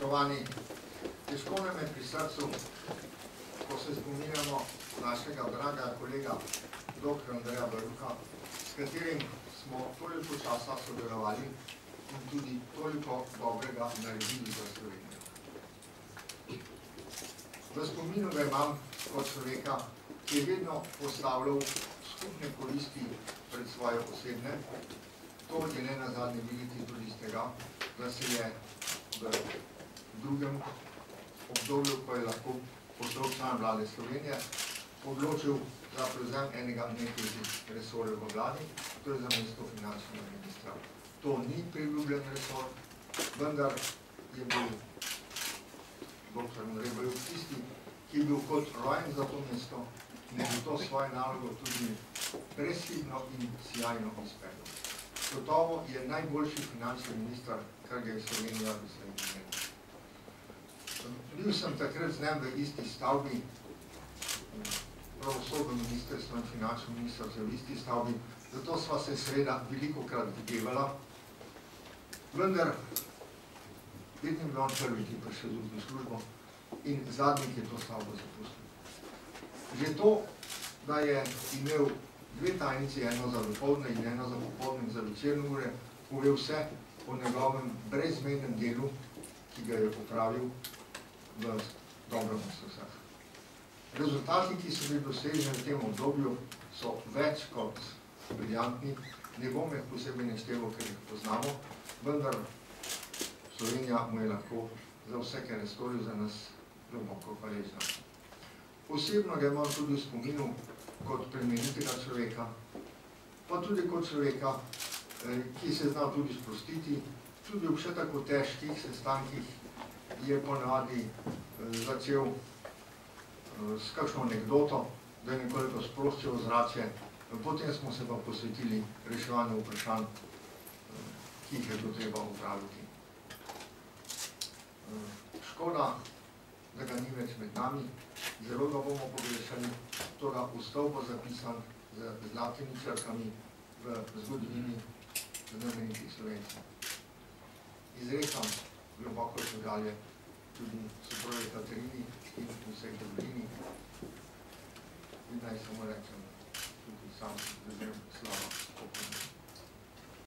Spoštovani, težko nam je pri srcu, ko se spominjamo našega draga kolega dr. Andreja Baruka, s katerim smo toliko časa sodelovali in tudi toliko dobrega naredili za Slovenijo. V spominu ga imam kot človeka, ki je vedno postavljal skupne koristi pred svoje osebne. To je ne nazadnje videti tudi iz tega, da se je v drugem obdobju, ko je lahko postal član vlade Slovenije, odločil za prevzem enega nekaj resorjev v vladi, to je za mesto finančnega ministra. To ni priljubljen resor, vendar je bil dr. Andrej Bajuk tisti, ki je bil kot rojen za to mesto in je to svoje nalogo tudi brezhibno in sjajno izpeljal. Gotovo je najboljši finančni minister, kar ga je Slovenija v Sloveniji. Bil sem takrat z njim v isti stavbi, pravosodno ministrstvo in finančno ministrstvo v isti stavbi, zato sva se seveda velikokrat videvala, vendar vedno je bil on prvi, ki je prišel v službo in zadnji, ki je to stavbo zapustil. Že to, da je imel dve tajnici, eno za dopoldne in eno za popoldne in za večerne ure, pove vse o njegovem brezmejnem delu, ki ga je popravil v dobrem vseh. Rezultati, ki so bili doseženi v tem obdobju, so več kot briljantni. Ne bom jih posebej našteval, ker jih poznamo, vendar Slovenija mu je lahko za vse, kar je storil za nas, globoko hvaležna. Osebno ga imam tudi v spominu kot plemenitega človeka, pa tudi kot človeka, ki se zna tudi sprostiti, tudi v še tako težkih sestankih je ponavadi začel s kakšno anekdoto, da je nekoliko sproščil ozračje, potem smo se pa posvetili reševanju vprašanj, ki jih je bilo treba upraviti. Škoda, da ga ni več med nami, zelo ga bomo pogrešali, toda ostal bo zapisan z zlatimi črkami v zgodovini znamenitih Slovencev. Izrekam globoko sožalje tudi soprogi Katarini in vsej družini in naj samo rečem tudi sam, da grem slava spokojno.